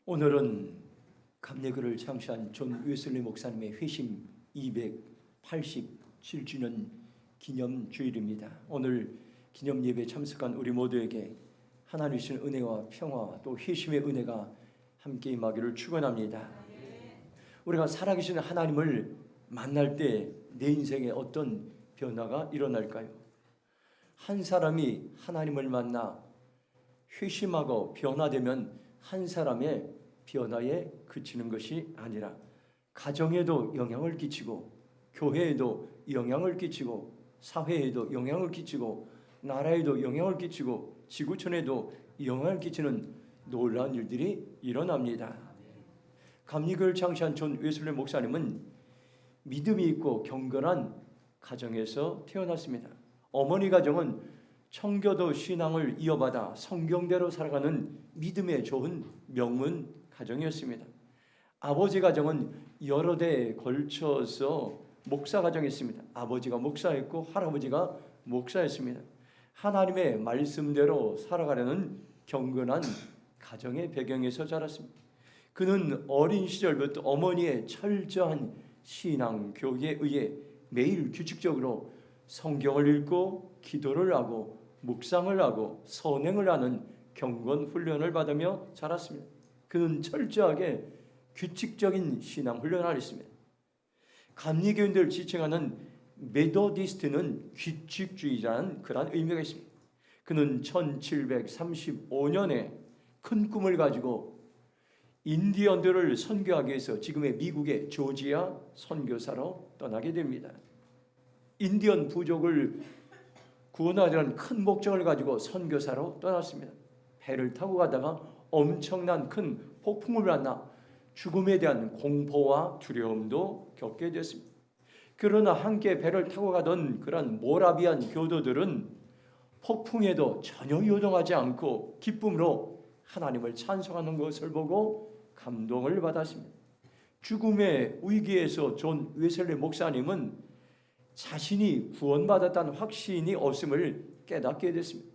오늘은 감리교를 창시한 존 웨슬리 목사님의 회심 287주년 기념주일입니다. 오늘 기념 예배에 참석한 우리 모두에게 하나님 주신 은혜와 평화 또 회심의 은혜가 함께 임하기를 축원합니다. 우리가 살아계신 하나님을 만날 때 내 인생에 어떤 변화가 일어날까요? 한 사람이 하나님을 만나 회심하고 변화되면 한 사람의 변화에 그치는 것이 아니라 가정에도 영향을 끼치고 교회에도 영향을 끼치고 사회에도 영향을 끼치고 나라에도 영향을 끼치고 지구촌에도 영향을 끼치는 놀라운 일들이 일어납니다. 감리교를 창시한 존 웨슬리 목사님은 믿음이 있고 경건한 가정에서 태어났습니다. 어머니 가정은 청교도 신앙을 이어받아 성경대로 살아가는 믿음의 좋은 명문 가정이었습니다. 아버지 가정은 여러 대에 걸쳐서 목사 가정이었습니다. 아버지가 목사였고 할아버지가 목사였습니다. 하나님의 말씀대로 살아가려는 경건한 가정의 배경에서 자랐습니다. 그는 어린 시절부터 어머니의 철저한 신앙 교육에 의해 매일 규칙적으로 성경을 읽고 기도를 하고 묵상을 하고 선행을 하는 경건 훈련을 받으며 자랐습니다. 그는 철저하게 규칙적인 신앙 훈련을 했습니다. 감리교인들을 지칭하는 메도디스트는 규칙주의자라는 그러한 의미가 있습니다. 그는 1735년에 큰 꿈을 가지고 인디언들을 선교하기 위해서 지금의 미국의 조지아 선교사로 떠나게 됩니다. 인디언 부족을 구원하자는 큰 목적을 가지고 선교사로 떠났습니다. 배를 타고 가다가 엄청난 큰 폭풍을 만나 죽음에 대한 공포와 두려움도 겪게 됐습니다. 그러나 함께 배를 타고 가던 그런 모라비안 교도들은 폭풍에도 전혀 요동하지 않고 기쁨으로 하나님을 찬송하는 것을 보고 감동을 받았습니다. 죽음의 위기에서 존 웨슬리 목사님은 자신이 구원받았다는 확신이 없음을 깨닫게 됐습니다.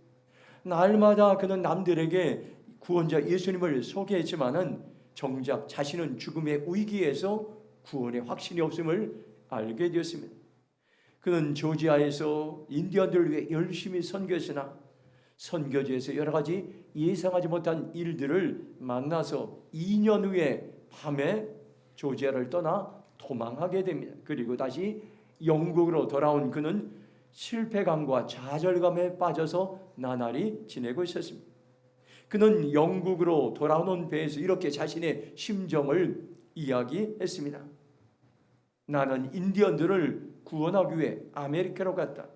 날마다 그는 남들에게 구원자 예수님을 소개했지만은 정작 자신은 죽음의 위기에서 구원의 확신이 없음을 알게 되었습니다. 그는 조지아에서 인디언들을 위해 열심히 선교했으나 선교지에서 여러 가지 예상하지 못한 일들을 만나서 2년 후에 밤에 조지아를 떠나 도망하게 됩니다. 그리고 다시 영국으로 돌아온 그는 실패감과 좌절감에 빠져서 나날이 지내고 있었습니다. 그는 영국으로 돌아오는 배에서 이렇게 자신의 심정을 이야기했습니다. 나는 인디언들을 구원하기 위해 아메리카로 갔다.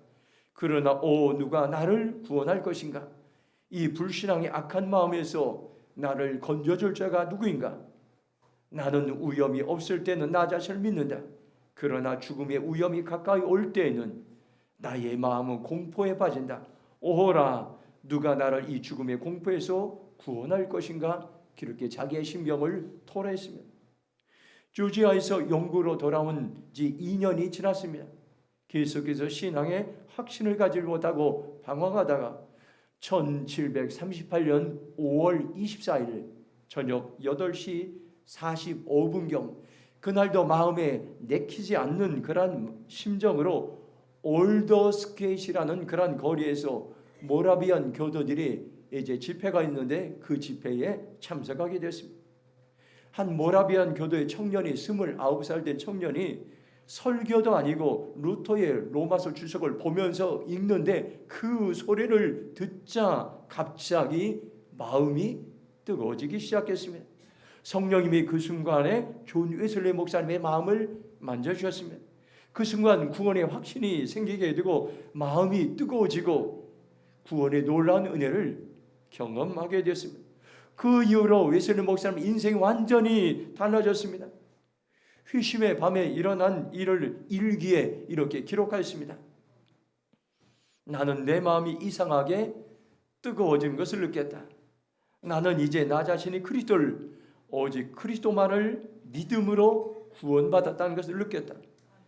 그러나 누가 나를 구원할 것인가? 이 불신앙의 악한 마음에서 나를 건져줄 자가 누구인가? 나는 위험이 없을 때는 나 자신을 믿는다. 그러나 죽음의 위험이 가까이 올 때에는 나의 마음은 공포에 빠진다. 오호라, 누가 나를 이 죽음의 공포에서 구원할 것인가? 그렇게 자기의 심경을 토로했습니다. 조지아에서 영국으로 돌아온 지 2년이 지났습니다. 계속해서 신앙에 확신을 가지지 못하고 방황하다가 1738년 5월 24일 저녁 8시 45분경 그날도 마음에 내키지 않는 그런 심정으로 올더스케이시라는 그런 거리에서 모라비안 교도들이 이제 집회가 있는데 그 집회에 참석하게 됐습니다. 한 모라비안 교도의 청년이 29살 된 청년이 설교도 아니고 루터의 로마서 주석을 보면서 읽는데 그 소리를 듣자 갑자기 마음이 뜨거워지기 시작했습니다. 성령님이 그 순간에 존 웨슬리 목사님의 마음을 만져주셨습니다. 그 순간 구원의 확신이 생기게 되고 마음이 뜨거워지고 구원의 놀라운 은혜를 경험하게 되었습니다. 그 이후로 웨슬리 목사님 인생이 완전히 달라졌습니다. 회심의 밤에 일어난 일을 일기에 이렇게 기록하였습니다. 나는 내 마음이 이상하게 뜨거워진 것을 느꼈다. 나는 이제 나 자신이 그리스도를 오직 그리스도만을 믿음으로 구원받았다는 것을 느꼈다.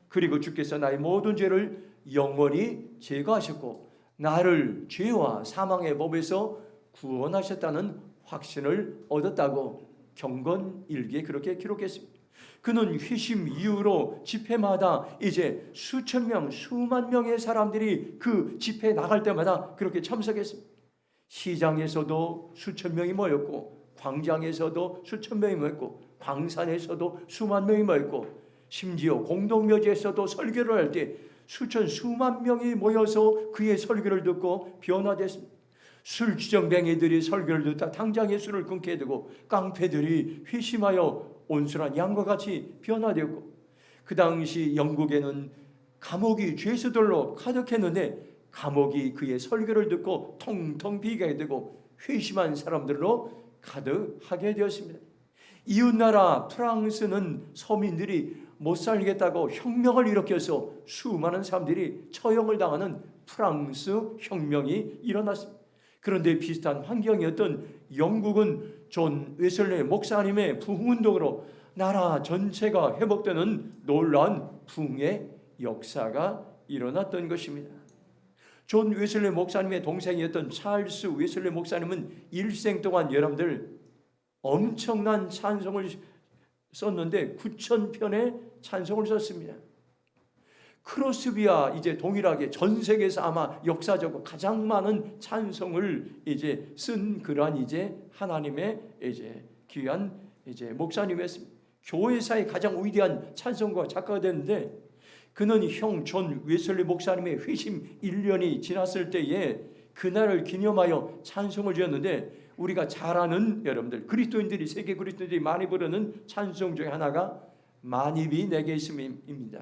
그리고 주께서 나의 모든 죄를 영원히 제거하셨고 나를 죄와 사망의 법에서 구원하셨다는 확신을 얻었다고 경건 일기에 그렇게 기록했습니다. 그는 회심 이후로 집회마다 이제 수천 명, 수만 명의 사람들이 그 집회에 나갈 때마다 그렇게 참석했습니다. 시장에서도 수천 명이 모였고, 광장에서도 수천 명이 모였고, 광산에서도 수만 명이 모였고, 심지어 공동묘지에서도 설교를 할 때 수만 명이 모여서 그의 설교를 듣고 변화됐습니다. 술주정뱅이들이 설교를 듣다 당장에 술을 끊게 되고, 깡패들이 회심하여 온순한 양과 같이 변화되었고, 그 당시 영국에는 감옥이 죄수들로 가득했는데 감옥이 그의 설교를 듣고 통통 비게 되고 회심한 사람들로 가득하게 되었습니다. 이웃나라 프랑스는 서민들이 못 살겠다고 혁명을 일으켜서 수많은 사람들이 처형을 당하는 프랑스 혁명이 일어났습니다. 그런데 비슷한 환경이었던 영국은 존 웨슬리 목사님의 부흥운동으로 나라 전체가 회복되는 놀라운 부흥의 역사가 일어났던 것입니다. 존 웨슬리 목사님의 동생이었던 찰스 웨슬리 목사님은 일생 동안 여러분들 엄청난 찬송을 썼는데 9,000편의 찬송을 썼습니다. 크로스비와 이제 동일하게 전 세계에서 아마 역사적으로 가장 많은 찬송을 이제 쓴 그러한 이제 하나님의 이제 귀한 이제 목사님이었습니다. 교회사의 가장 위대한 찬송가 작가가 됐는데, 그는 형 존 웨슬리 목사님의 회심 1년이 지났을 때에 그날을 기념하여 찬송을 지었는데, 우리가 잘 아는 여러분들 그리스도인들이 세계 그리스도인들이 많이 부르는 찬송 중에 하나가 만입이 내게 있음입니다.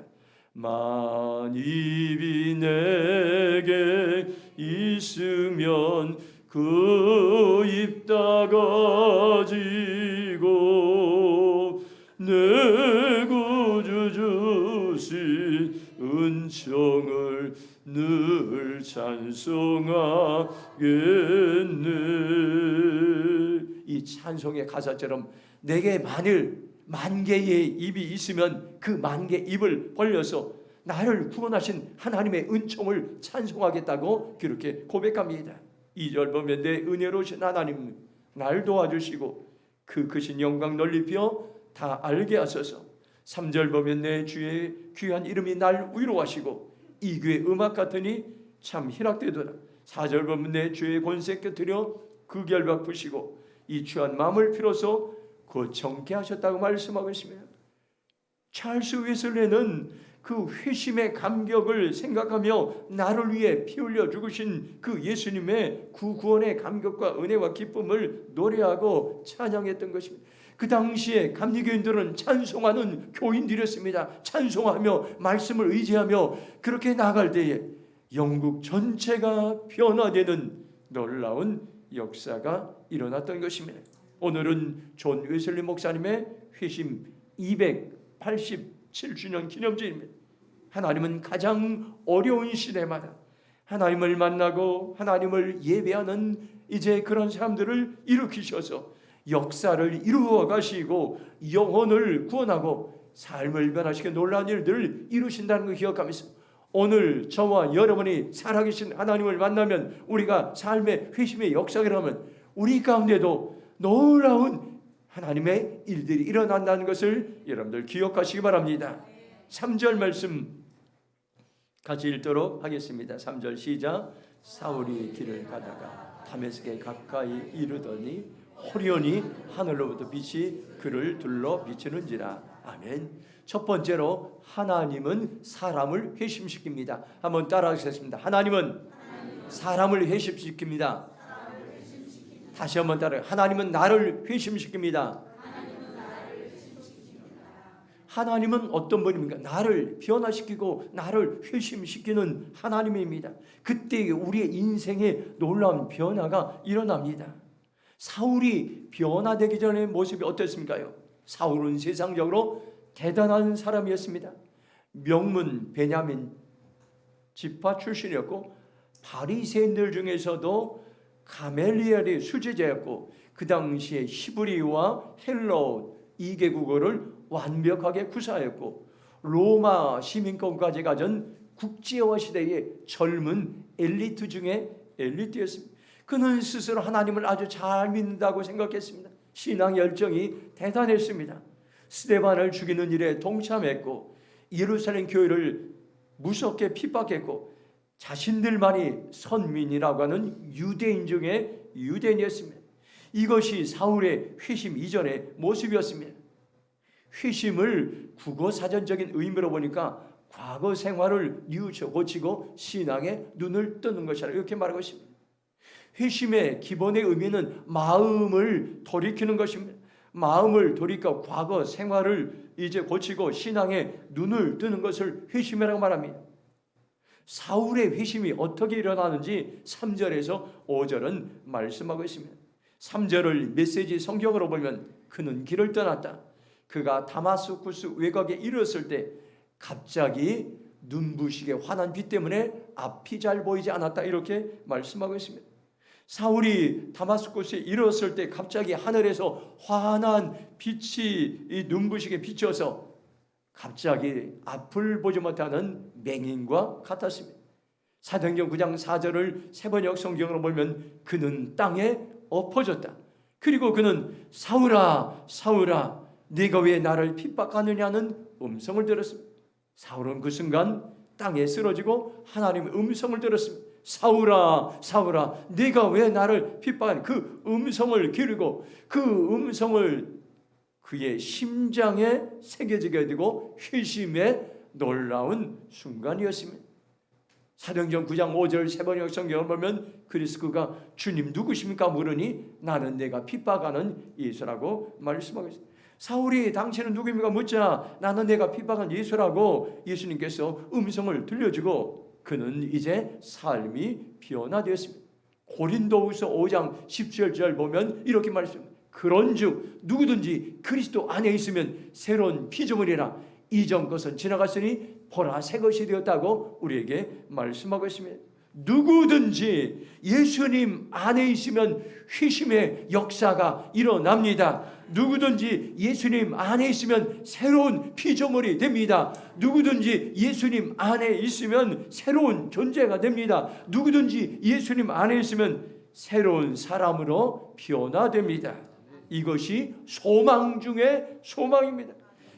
만입이 내게 있으면 그 입 다가지고 내 구주 주신 은총을 늘 찬송하겠네. 이 찬송의 가사처럼 내게 만일 만 개의 입이 있으면 그 만 개 입을 벌려서 나를 구원하신 하나님의 은총을 찬송하겠다고 그렇게 고백합니다. 2절 보면 내 은혜로우신 하나님 날 도와주시고 그 크신 영광 넓히어 다 알게 하소서. 3절 보면 내 주의 귀한 이름이 날 위로하시고 이 귀의 음악 같으니 참 희락되더라. 4절 보면 내 주의 권세 곁들여 그 결박 푸시고 이 취한 마음을 피로써 곧 정케 하셨다고 말씀하고 있습니다. 찰스 웨슬리는 그 회심의 감격을 생각하며 나를 위해 피 흘려 죽으신 그 예수님의 구원의 감격과 은혜와 기쁨을 노래하고 찬양했던 것입니다. 그 당시에 감리교인들은 찬송하는 교인들이었습니다. 찬송하며 말씀을 의지하며 그렇게 나갈 때에 영국 전체가 변화되는 놀라운 역사가 일어났던 것입니다. 오늘은 존 웨슬리 목사님의 회심 287주년 기념주일입니다. 하나님은 가장 어려운 시대마다 하나님을 만나고 하나님을 예배하는 이제 그런 사람들을 일으키셔서 역사를 이루어 가시고 영혼을 구원하고 삶을 변화시키는 놀라운 일들을 이루신다는 걸 기억하면서 오늘 저와 여러분이 살아계신 하나님을 만나면 우리가 삶의 회심의 역사를 하면 우리 가운데도 놀라운 하나님의 일들이 일어난다는 것을 여러분들 기억하시기 바랍니다. 3절 말씀 같이 읽도록 하겠습니다. 3절 시작. 사울이 길을 가다가 다메섹에 가까이 이르더니 호련히 하늘로부터 빛이 그를 둘러 비치는지라. 아멘. 첫 번째로 하나님은 사람을 회심시킵니다. 한번 따라하겠습니다. 하나님은 사람을 회심시킵니다. 다시 한번 따라해요. 하나님은 나를 회심시킵니다. 하나님은 어떤 분입니까? 나를 변화시키고 나를 회심시키는 하나님입니다. 그때 우리의 인생에 놀라운 변화가 일어납니다. 사울이 변화되기 전의 모습이 어땠습니까? 사울은 세상적으로 대단한 사람이었습니다. 명문 베냐민 지파 출신이었고 바리새인들 중에서도 가멜리엘의 수제자였고 그 당시에 히브리와 헬러 2개국어를 완벽하게 구사하였고 로마 시민권까지 가진 국제화 시대의 젊은 엘리트 중에 엘리트였습니다. 그는 스스로 하나님을 아주 잘 믿는다고 생각했습니다. 신앙 열정이 대단했습니다. 스데반을 죽이는 일에 동참했고 예루살렘 교회를 무섭게 핍박했고 자신들만이 선민이라고 하는 유대인 중에 유대인이었습니다. 이것이 사울의 회심 이전의 모습이었습니다. 회심을 국어사전적인 의미로 보니까 과거 생활을 뉘우쳐 고치고 신앙에 눈을 뜨는 것이라 이렇게 말하고 있습니다. 회심의 기본의 의미는 마음을 돌이키는 것입니다. 마음을 돌이켜 과거 생활을 이제 고치고 신앙에 눈을 뜨는 것을 회심이라고 말합니다. 사울의 회심이 어떻게 일어나는지 3절에서 5절은 말씀하고 있습니다. 3절을 메시지 성경으로 보면 그는 길을 떠났다. 그가 다마스쿠스 외곽에 이르렀을 때 갑자기 눈부시게 환한 빛 때문에 앞이 잘 보이지 않았다. 이렇게 말씀하고 있습니다. 사울이 다마스쿠스에 이르렀을 때 갑자기 하늘에서 환한 빛이 이 눈부시게 비춰서 갑자기 앞을 보지 못하는 맹인과 같았습니다. 사도행전 9장 4절을 세번역 성경으로 보면 그는 땅에 엎어졌다. 그리고 그는 사울아 사울아 네가 왜 나를 핍박하느냐는 음성을 들었습니다. 사울은 그 순간 땅에 쓰러지고 하나님의 음성을 들었습니다. 사울아 사울아 네가 왜 나를 핍박하니, 그 음성을 기르고 그 음성을 그의 심장에 새겨지게 되고 회심의 놀라운 순간이었습니다. 사도행전 9장 5절 세번역 성경을 보면 그래서 그가 주님 누구십니까 물으니 나는 내가 핍박하는 예수라고 말씀하고 있습니다. 사울이 당신은 누구입니까 묻자 나는 내가 핍박한 예수라고 예수님께서 음성을 들려주고 그는 이제 삶이 변화되었습니다. 고린도후서 5장 17절 보면 이렇게 말씀합니다. 그런즉 누구든지 그리스도 안에 있으면 새로운 피조물이라 이전 것은 지나갔으니 보라 새 것이 되었다고 우리에게 말씀하고 있습니다. 누구든지 예수님 안에 있으면 회심의 역사가 일어납니다. 누구든지 예수님 안에 있으면 새로운 피조물이 됩니다. 누구든지 예수님 안에 있으면 새로운 존재가 됩니다. 누구든지 예수님 안에 있으면 새로운 사람으로 변화됩니다. 이것이 소망 중에 소망입니다.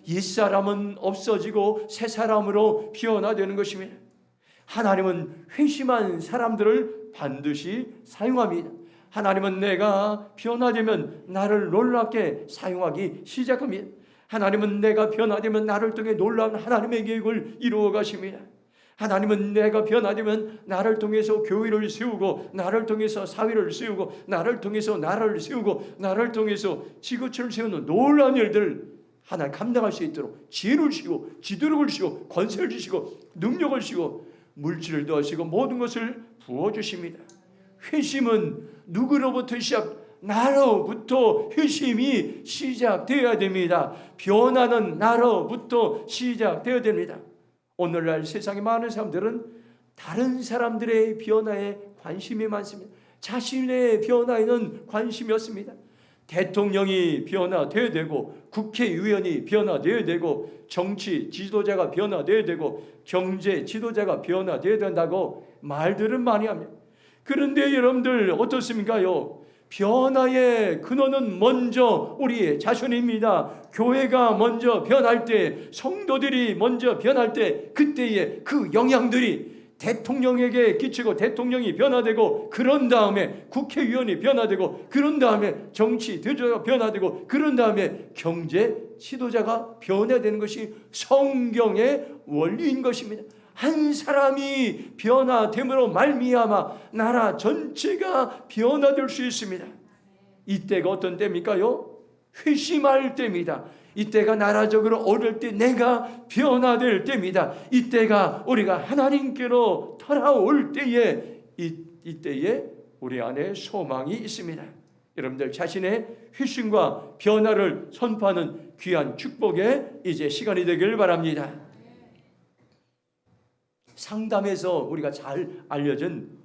옛사람은 없어지고 새 사람으로 변화되는 것입니다. 하나님은 회심한 사람들을 반드시 사용합니다. 하나님은 내가 변화되면 나를 놀랍게 사용하기 시작합니다. 하나님은 내가 변화되면 나를 통해 놀라운 하나님의 계획을 이루어 가십니다. 하나님은 내가 변화되면 나를 통해서 교회를 세우고 나를 통해서 사회를 세우고 나를 통해서 나라를 세우고 나를 통해서 지구촌을 세우는 놀라운 일들을 하나님 감당할 수 있도록 지혜를 주시고 지도력을 주시고 권세를 주시고 능력을 주시고 물질을 더하시고 모든 것을 부어주십니다. 회심은 누구로부터 나로부터 회심이 시작되어야 됩니다. 변화는 나로부터 시작되어야 됩니다. 오늘날 세상에 많은 사람들은 다른 사람들의 변화에 관심이 많습니다. 자신의 변화에는 관심이 없습니다. 대통령이 변화되어야 되고 국회의원이 변화되어야 되고 정치 지도자가 변화되어야 되고 경제 지도자가 변화되어야 된다고 말들은 많이 합니다. 그런데 여러분들 어떻습니까요? 변화의 근원은 먼저 우리의 자신입니다. 교회가 먼저 변할 때, 성도들이 먼저 변할 때 그때의 그 영향들이 대통령에게 끼치고 대통령이 변화되고 그런 다음에 국회의원이 변화되고 그런 다음에 정치 지도자가 변화되고 그런 다음에 경제 지도자가 변화되는 것이 성경의 원리인 것입니다. 한 사람이 변화됨으로 말미암아 나라 전체가 변화될 수 있습니다. 이때가 어떤 때입니까요? 회심할 때입니다. 이때가 나라적으로 어릴 때 내가 변화될 때입니다. 이때가 우리가 하나님께로 돌아올 때에 이때에 우리 안에 소망이 있습니다. 여러분들 자신의 회심과 변화를 선포하는 귀한 축복의 이제 시간이 되길 바랍니다. 상담에서 우리가 잘 알려진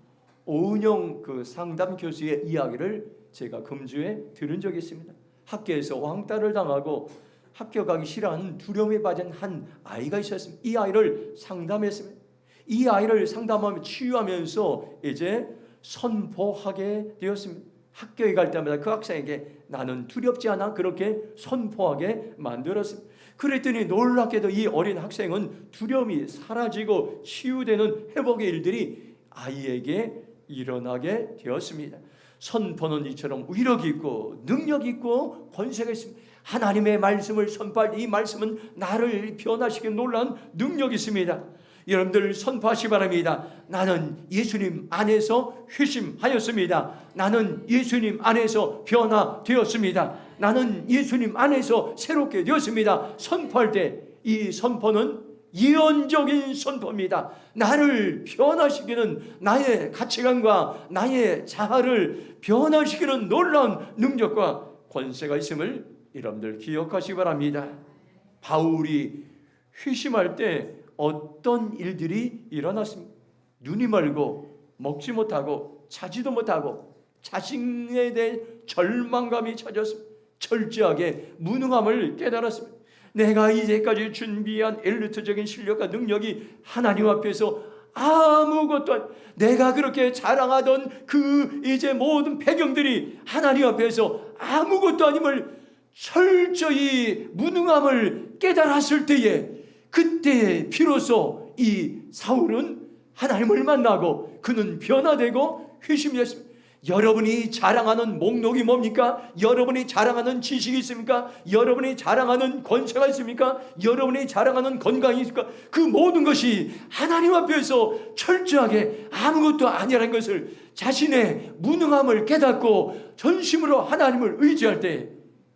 오은영 그 상담 교수의 이야기를 제가 금주에 들은 적이 있습니다. 학교에서 왕따를 당하고 학교 가기 싫어하는 두려움에 빠진 한 아이가 있었습니다. 이 아이를 상담했습니다. 이 아이를 상담하며 치유하면서 이제 선포하게 되었습니다. 학교에 갈 때마다 그 학생에게 나는 두렵지 않아 그렇게 선포하게 만들었습니다. 그랬더니 놀랍게도 이 어린 학생은 두려움이 사라지고 치유되는 회복의 일들이 아이에게 일어나게 되었습니다. 선포는 이처럼 위력이 있고 능력이 있고 권세가 있습니다. 하나님의 말씀을 선포할 이 말씀은 나를 변화시키는 놀라운 능력이 있습니다. 여러분들 선포하시 바랍니다. 나는 예수님 안에서 회심하였습니다. 나는 예수님 안에서 변화되었습니다. 나는 예수님 안에서 새롭게 되었습니다. 선포할 때 이 선포는 예언적인 선포입니다. 나를 변화시키는 나의 가치관과 나의 자아를 변화시키는 놀라운 능력과 권세가 있음을 여러분들 기억하시기 바랍니다. 바울이 회심할 때 어떤 일들이 일어났습니까? 눈이 멀고 먹지 못하고 자지도 못하고 자신에 대해 절망감이 찾았습니다. 철저하게 무능함을 깨달았습니다. 내가 이제까지 준비한 엘리트적인 실력과 능력이 하나님 앞에서 아무것도 내가 그렇게 자랑하던 그 이제 모든 배경들이 하나님 앞에서 아무것도 아님을 철저히 무능함을 깨달았을 때에 그때 비로소 이 사울은 하나님을 만나고 그는 변화되고 회심했습니다. 여러분이 자랑하는 목록이 뭡니까? 여러분이 자랑하는 지식이 있습니까? 여러분이 자랑하는 권세가 있습니까? 여러분이 자랑하는 건강이 있습니까? 그 모든 것이 하나님 앞에서 철저하게 아무것도 아니라는 것을 자신의 무능함을 깨닫고 전심으로 하나님을 의지할 때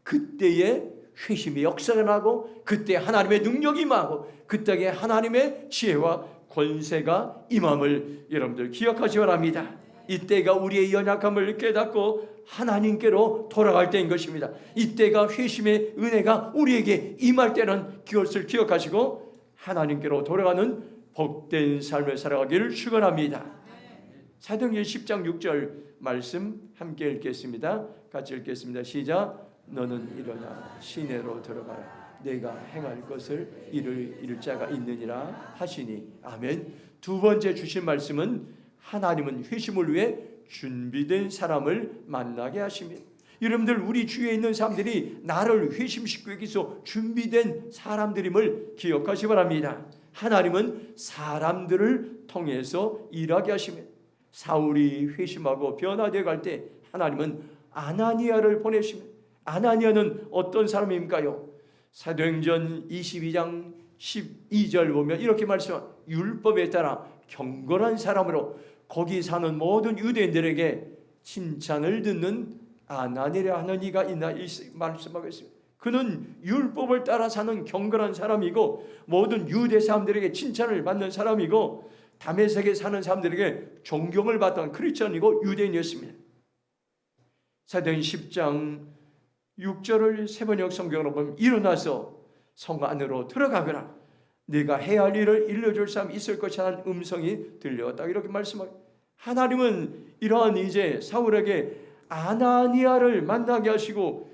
그때에 회심의 역사가 나고 그때 하나님의 능력이 임하고 그때에 하나님의 지혜와 권세가 임함을 여러분들 기억하시 바랍니다. 이때가 우리의 연약함을 깨닫고 하나님께로 돌아갈 때인 것입니다. 이때가 회심의 은혜가 우리에게 임할 때는 그것을 기억하시고 하나님께로 돌아가는 복된 삶을 살아가기를 축원합니다. 사도행전 10장 6절 말씀 함께 읽겠습니다. 같이 읽겠습니다. 시작. 너는 일어나 시내로 들어가라. 내가 행할 것을 이룰 자가 있느니라 하시니. 아멘. 두 번째 주신 말씀은 하나님은 회심을 위해 준비된 사람을 만나게 하십니다. 여러분들 우리 주위에 있는 사람들이 나를 회심시키기 위해서 준비된 사람들임을 기억하시 바랍니다. 하나님은 사람들을 통해서 일하게 하십니다. 사울이 회심하고 변화되어 갈 때 하나님은 아나니아를 보내십니다. 아나니아는 어떤 사람입니까요? 사도행전 22장 12절 보면 이렇게 말씀합니다. 율법에 따라 경건한 사람으로 거기 사는 모든 유대인들에게 칭찬을 듣는 아나니라 하는 이가 있나 말씀하고 있습니다. 그는 율법을 따라 사는 경건한 사람이고 모든 유대 사람들에게 칭찬을 받는 사람이고 다메섹에 사는 사람들에게 존경을 받던 크리스천이고 유대인이었습니다. 사도행전 10장 6절을 세번역 성경으로 보면 일어나서 성 안으로 들어가거라. 네가 해야 할 일을 일러줄 사람이 있을 것이라는 음성이 들려왔다. 이렇게 말씀하고 하나님은 이러한 이제 사울에게 아나니아를 만나게 하시고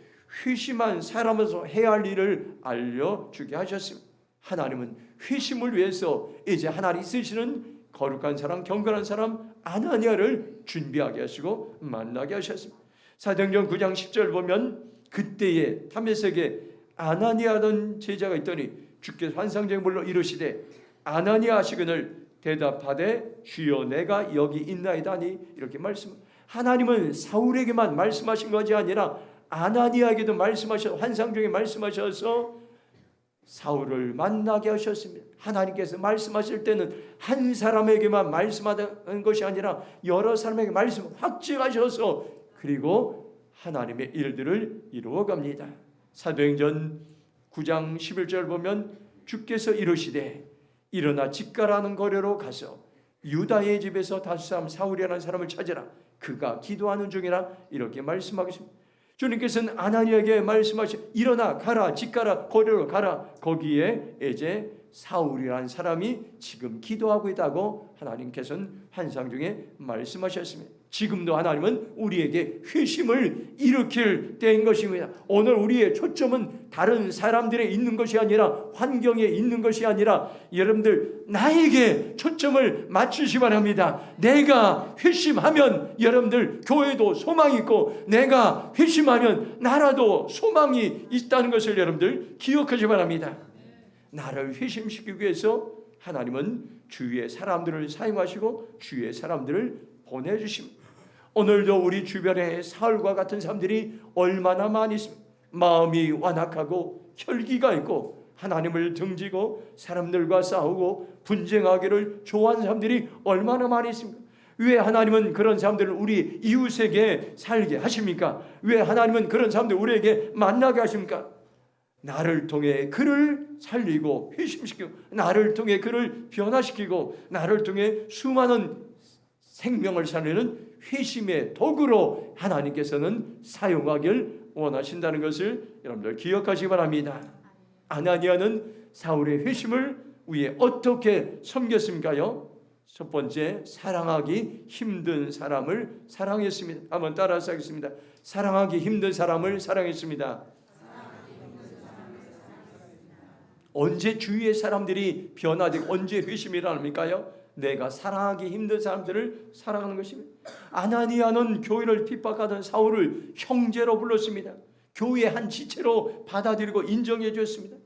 회심한 사람으로서 해야 할 일을 알려주게 하셨습니다. 하나님은 회심을 위해서 이제 하나님 쓰시는 거룩한 사람, 경건한 사람 아나니아를 준비하게 하시고 만나게 하셨습니다. 사도행전 9장 10절 보면 그때에 다메섹에 아나니아던 제자가 있더니 주께서 환상적인 말로 이르시되 아나니아 하시거늘 대답하되 주여 내가 여기 있나이다니. 이렇게 말씀. 하나님은 사울에게만 말씀하신 것이 아니라 아나니아에게도 말씀하셔서 환상적인 말씀하셔서 사울을 만나게 하셨습니다. 하나님께서 말씀하실 때는 한 사람에게만 말씀하는 것이 아니라 여러 사람에게 말씀 확증하셔서 그리고 하나님의 일들을 이루어 갑니다. 사도행전 9장 11절 보면 주께서 이르시되 일어나 집가라는 거리로 가서 유다의 집에서 다섯 사람 사울이라는 사람을 찾으라. 그가 기도하는 중이라. 이렇게 말씀하겠습니다. 주님께서는 아나니아에게 말씀하시 일어나 가라, 집가라, 거리로 가라. 거기에 이제 사울이라는 사람이 지금 기도하고 있다고 하나님께서는 환상 중에 말씀하셨습니다. 지금도 하나님은 우리에게 회심을 일으킬 때인 것입니다. 오늘 우리의 초점은 다른 사람들에 있는 것이 아니라, 환경에 있는 것이 아니라, 여러분들 나에게 초점을 맞추시 바랍니다. 내가 회심하면 여러분들 교회도 소망이 있고, 내가 회심하면 나라도 소망이 있다는 것을 여러분들 기억하시 바랍니다. 나를 회심시키기 위해서 하나님은 주위의 사람들을 사용하시고 주위의 사람들을 보내주십니다. 오늘도 우리 주변에 사울과 같은 사람들이 얼마나 많이 있습니다. 마음이 완악하고 혈기가 있고 하나님을 등지고 사람들과 싸우고 분쟁하기를 좋아하는 사람들이 얼마나 많이 있습니까? 왜 하나님은 그런 사람들을 우리 이웃에게 살게 하십니까? 왜 하나님은 그런 사람들 우리에게 만나게 하십니까? 나를 통해 그를 살리고 회심시키고, 나를 통해 그를 변화시키고, 나를 통해 수많은 생명을 살리는 회심의 도구로 하나님께서는 사용하길 원하신다는 것을 여러분들 기억하시기 바랍니다. 아나니아는 사울의 회심을 위해 어떻게 섬겼습니까요? 첫 번째, 사랑하기 힘든 사람을 사랑했습니다. 한번 따라서 하겠습니다. 사랑하기 힘든 사람을 사랑했습니다. 언제 주위의 사람들이 변화되고 언제 회심이 일어납니까요? 내가 사랑하기 힘든 사람들을 사랑하는 것입니다. 아나니아는 교회를 핍박하던 사울을 형제로 불렀습니다. 교회의 한 지체로 받아들이고 인정해 주었습니다.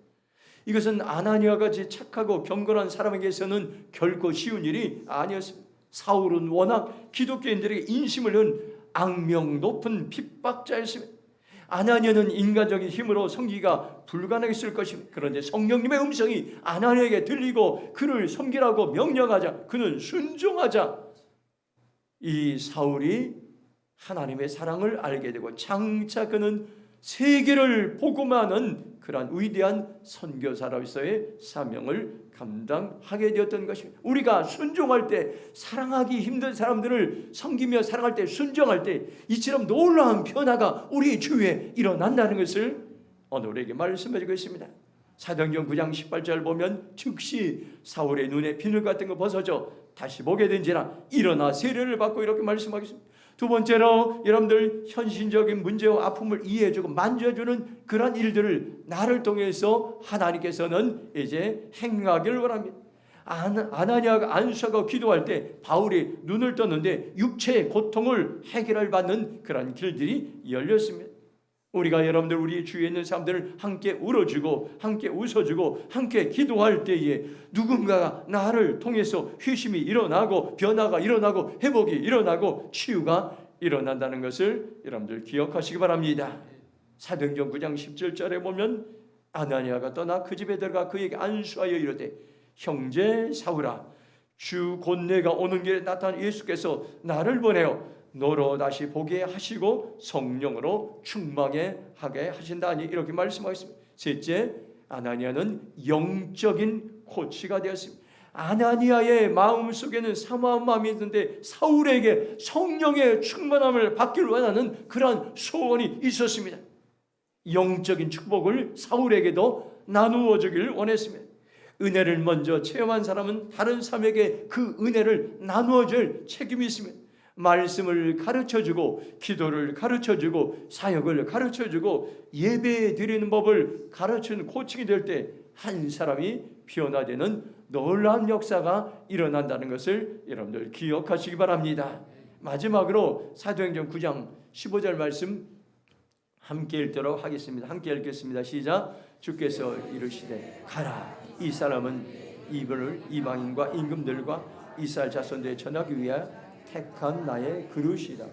이것은 아나니아같이 착하고 경건한 사람에게서는 결코 쉬운 일이 아니었습니다. 사울은 워낙 기독교인들에게 인심을 은 악명 높은 핍박자였습니다. 아나니아는 인간적인 힘으로 섬기기가 불가능했을 것입니다. 그런데 성령님의 음성이 아나니아에게 들리고 그를 섬기라고 명령하자 그는 순종하자 이 사울이 하나님의 사랑을 알게 되고 장차 그는 세계를 복음하는 그러한 위대한 선교사로서의 사명을 감당하게 되었던 것입니다. 우리가 순종할 때, 사랑하기 힘든 사람들을 섬기며 사랑할 때, 순종할 때 이처럼 놀라운 변화가 우리 주위에 일어난다는 것을 오늘 우리에게 말씀해주고 있습니다. 사도행전 9장 18절 보면 즉시 사울의 눈에 비늘 같은 거 벗어져 다시 보게 된지라 일어나 세례를 받고 이렇게 말씀하겠습니다. 두 번째로 여러분들 현실적인 문제와 아픔을 이해해주고 만져주는 그런 일들을 나를 통해서 하나님께서는 이제 행하기를 원합니다. 아나니아가 안수하고 기도할 때 바울이 눈을 떴는데 육체의 고통을 해결을 받는 그런 길들이 열렸습니다. 우리가 여러분들 우리 주위에 있는 사람들을 함께 울어주고 함께 웃어주고 함께 기도할 때에 누군가가 나를 통해서 회심이 일어나고 변화가 일어나고 회복이 일어나고 치유가 일어난다는 것을 여러분들 기억하시기 바랍니다. 사도행전 9장 17절에 보면 아나니아가 떠나 그 집에 들어가 그에게 안수하여 이르되 형제 사울아 주 곧 내가 오는 길에 나타난 예수께서 나를 보내어 너로 다시 보게 하시고 성령으로 충만하게 하게 하신다니 이렇게 말씀하셨습니다. 셋째, 아나니아는 영적인 코치가 되었습니다. 아나니아의 마음속에는 사모한 마음이 있는데 사울에게 성령의 충만함을 받기를 원하는 그러한 소원이 있었습니다. 영적인 축복을 사울에게도 나누어 주기를 원했습니다. 은혜를 먼저 체험한 사람은 다른 사람에게 그 은혜를 나누어 줄 책임이 있습니다. 말씀을 가르쳐주고 기도를 가르쳐주고 사역을 가르쳐주고 예배 드리는 법을 가르치는 코칭이 될 때 한 사람이 변화되는 놀라운 역사가 일어난다는 것을 여러분들 기억하시기 바랍니다. 마지막으로 사도행전 9장 15절 말씀 함께 읽도록 하겠습니다. 함께 읽겠습니다. 시작. 주께서 이르시되 가라 이 사람은 이분을 이방인과 임금들과 이스라엘 자손들에 전하기 위하여 택한 나의 그릇이다.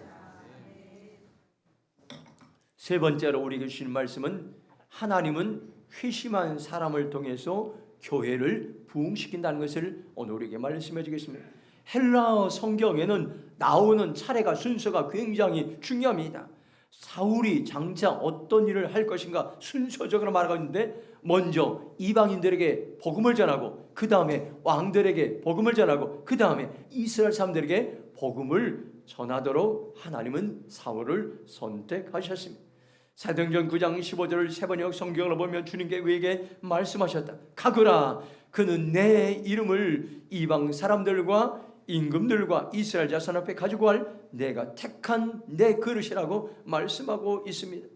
세 번째로 우리에게 주신 말씀은 하나님은 회심한 사람을 통해서 교회를 부흥시킨다는 것을 오늘 우리에게 말씀해 주겠습니다. 헬라어 성경에는 나오는 차례가 순서가 굉장히 중요합니다. 사울이 장차 어떤 일을 할 것인가 순서적으로 말하고 있는데 먼저 이방인들에게 복음을 전하고 그 다음에 왕들에게 복음을 전하고 그 다음에 이스라엘 사람들에게 복음을 전하도록 하나님은 사울을 선택하셨습니다. 사도행전 9장 15절을 세 번역 성경으로 보면 주님께 그에게 말씀하셨다. 가거라 그는 내 이름을 이방 사람들과 임금들과 이스라엘 자손 앞에 가지고 갈 내가 택한 내 그릇이라고 말씀하고 있습니다.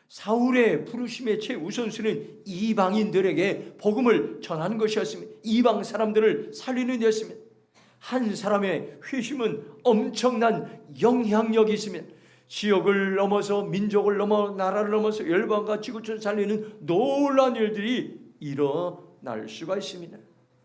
사울의 부르심의 최우선순위는 이방인들에게 복음을 전하는 것이었습니다. 이방 사람들을 살리는 데였습니다. 한 사람의 회심은 엄청난 영향력이 있습니다. 지역을 넘어서 민족을 넘어 나라를 넘어서 열방과 지구촌을 살리는 놀라운 일들이 일어날 수가 있습니다.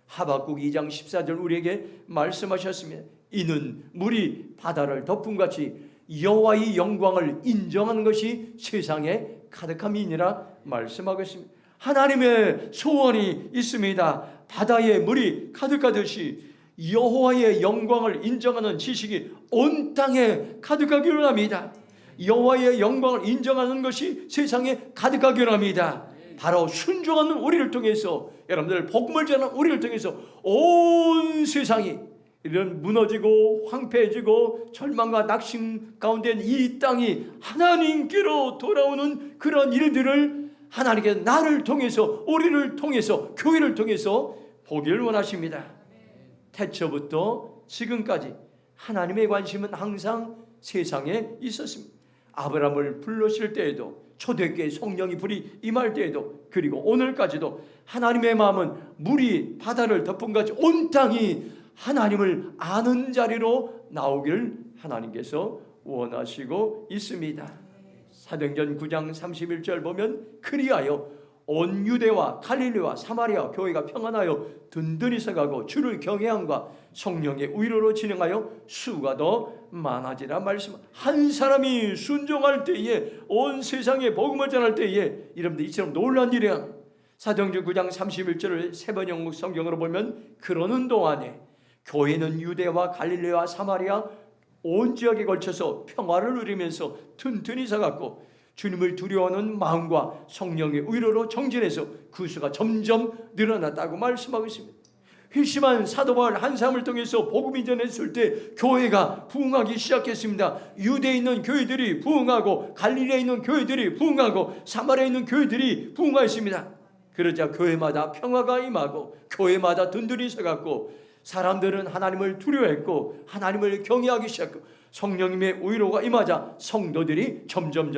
하박국 2장 14절 우리에게 말씀하셨습니다. 이는 물이 바다를 덮음같이 여호와의 영광을 인정하는 것이 세상에 가득함이니라 말씀하고 있습니다. 하나님의 소원이 있습니다. 바다에 물이 가득하듯이 여호와의 영광을 인정하는 지식이 온 땅에 가득하기를 합니다. 여호와의 영광을 인정하는 것이 세상에 가득하기를 합니다. 바로 순종하는 우리를 통해서, 여러분들 복음을 전하는 우리를 통해서 온 세상이 이런 무너지고 황폐해지고 절망과 낙심 가운데 있는 이 땅이 하나님께로 돌아오는 그런 일들을 하나님께 나를 통해서, 우리를 통해서, 교회를 통해서 보기를 원하십니다. 태초부터 지금까지 하나님의 관심은 항상 세상에 있었습니다. 아브라함을 불러실 때에도, 초대교회 성령이 불이 임할 때에도, 그리고 오늘까지도 하나님의 마음은 물이 바다를 덮음같이 온 땅이 하나님을 아는 자리로 나오길 하나님께서 원하시고 있습니다. 사도행전 9장 31절 보면 그리하여 온 유대와 갈릴리와 사마리아 교회가 평안하여 든든히 서가고 주를 경외함과 성령의 위로로 진행하여 수가 더 많아지라 말씀. 한 사람이 순종할 때에 온 세상에 복음을 전할 때에 여러분들 이처럼 놀라운 일이야. 사도행전 9장 31절을 세 번 영국 성경으로 보면 그러는 동안에 교회는 유대와 갈릴리와 사마리아 온 지역에 걸쳐서 평화를 누리면서 튼튼히 서갔고 주님을 두려워하는 마음과 성령의 위로로 정진해서 그 수가 점점 늘어났다고 말씀하고 있습니다. 회심한 사도 바울 한 사람을 통해서 복음이 전했을 때 교회가 부흥하기 시작했습니다. 유대에 있는 교회들이 부흥하고 갈릴리에 있는 교회들이 부흥하고 사마리아에 있는 교회들이 부흥하였습니다. 그러자 교회마다 평화가 임하고 교회마다 든든히 서갔고 사람들은 하나님을 두려워했고 하나님을 경외하기 시작했고 성령님의 위로가 임하자 성도들이 점점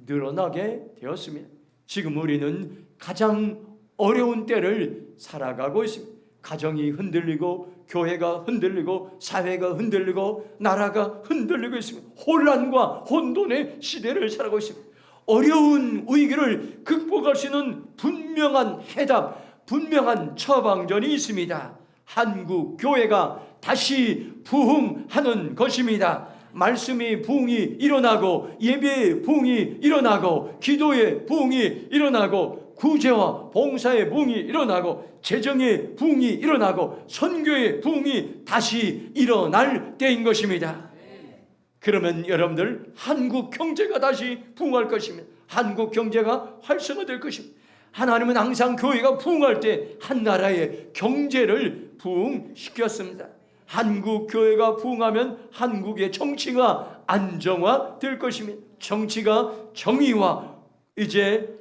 늘어나게 되었습니다. 지금 우리는 가장 어려운 때를 살아가고 있습니다. 가정이 흔들리고 교회가 흔들리고 사회가 흔들리고 나라가 흔들리고 있습니다. 혼란과 혼돈의 시대를 살아가고 있습니다. 어려운 위기를 극복할 수 있는 분명한 해답, 분명한 처방전이 있습니다. 한국 교회가 다시 부흥하는 것입니다. 말씀의 부흥이 일어나고 예배의 부흥이 일어나고 기도의 부흥이 일어나고 구제와 봉사의 부흥이 일어나고 재정의 부흥이 일어나고 선교의 부흥이 다시 일어날 때인 것입니다. 그러면 여러분들 한국 경제가 다시 부흥할 것입니다. 한국 경제가 활성화될 것입니다. 하나님은 항상 교회가 부흥할 때 한 나라의 경제를 부흥시켰습니다. 한국 교회가 부흥하면 한국의 정치가 안정화될 것입니다. 정치가 정의와 이제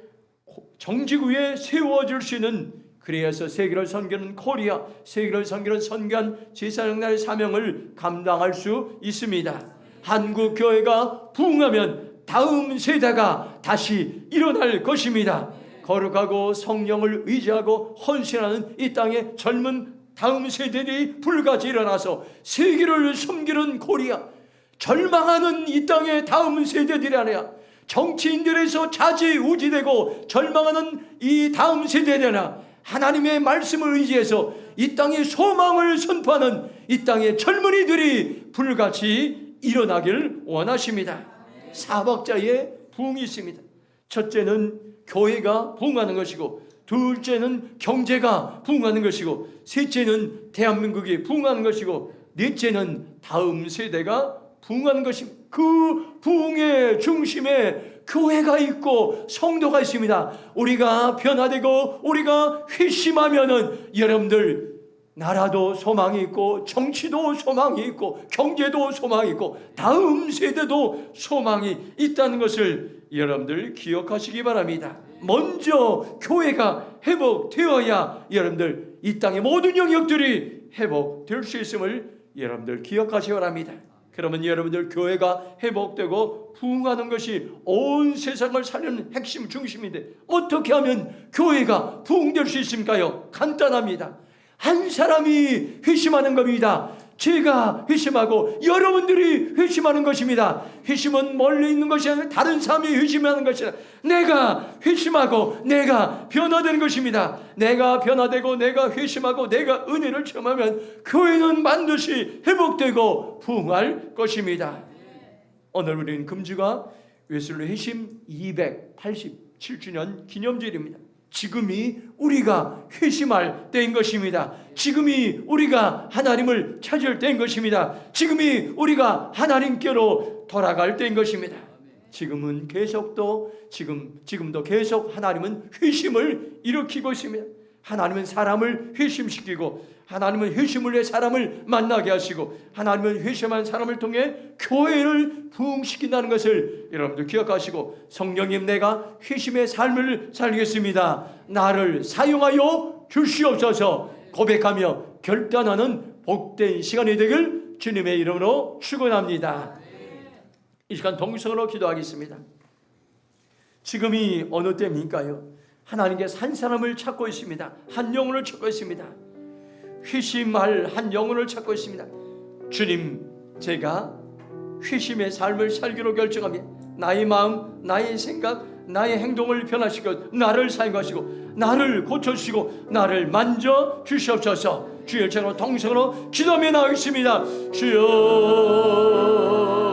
정직 위에 세워질 수 있는, 그래서 세계를 선교하는 코리아, 세계를 선교하는 선교한 제사장날의 사명을 감당할 수 있습니다. 한국 교회가 부흥하면 다음 세대가 다시 일어날 것입니다. 거룩하고 성령을 의지하고 헌신하는 이 땅의 젊은 다음 세대들이 불같이 일어나서 세계를 섬기는 코리아, 절망하는 이 땅의 다음 세대들이 아니라 정치인들에서 좌지우지되고 절망하는 이 다음 세대들이 아니라 하나님의 말씀을 의지해서 이 땅의 소망을 선포하는 이 땅의 젊은이들이 불같이 일어나기를 원하십니다. 사박자의 부흥이 있습니다. 첫째는 교회가 부흥하는 것이고, 둘째는 경제가 부흥하는 것이고, 셋째는 대한민국이 부흥하는 것이고, 넷째는 다음 세대가 부흥하는 것입니다. 그 부흥의 중심에 교회가 있고 성도가 있습니다. 우리가 변화되고 우리가 회심하면은 여러분들 나라도 소망이 있고 정치도 소망이 있고 경제도 소망이 있고 다음 세대도 소망이 있다는 것을 여러분들 기억하시기 바랍니다. 먼저 교회가 회복되어야 여러분들 이 땅의 모든 영역들이 회복될 수 있음을 여러분들 기억하시기 바랍니다. 그러면 여러분들 교회가 회복되고 부흥하는 것이 온 세상을 살리는 핵심 중심인데 어떻게 하면 교회가 부흥될 수 있습니까요? 간단합니다. 한 사람이 회심하는 겁니다. 제가 회심하고 여러분들이 회심하는 것입니다. 회심은 멀리 있는 것이 아니라 다른 사람이 회심하는 것이라 내가 회심하고 내가 변화되는 것입니다. 내가 변화되고 내가 회심하고 내가 은혜를 체험하면 교회는 반드시 회복되고 부흥할 것입니다. 오늘 우리는 금주가 웨슬리 회심 287주년 기념절입니다. 지금이 우리가 회심할 때인 것입니다. 지금이 우리가 하나님을 찾을 때인 것입니다. 지금이 우리가 하나님께로 돌아갈 때인 것입니다. 지금은 지금도 계속 하나님은 회심을 일으키고 있습니다. 하나님은 사람을 회심시키고 하나님은 회심을 위해 사람을 만나게 하시고 하나님은 회심한 사람을 통해 교회를 부흥시킨다는 것을 여러분들 기억하시고 성령님 내가 회심의 삶을 살겠습니다. 나를 사용하여 주시옵소서 고백하며 결단하는 복된 시간이 되길 주님의 이름으로 축원합니다. 이 시간 동성으로 기도하겠습니다. 지금이 어느 때입니까요? 하나님께서 한 사람을 찾고 있습니다. 한 영혼을 찾고 있습니다. 회심할 한 영혼을 찾고 있습니다. 주님, 제가 회심의 삶을 살기로 결정합니다. 나의 마음, 나의 생각, 나의 행동을 변화시켜 나를 사용하시고 나를 고쳐주시고 나를 만져 주시옵소서. 주의 이름으로 동성으로 기도하며 나가겠습니다. 주여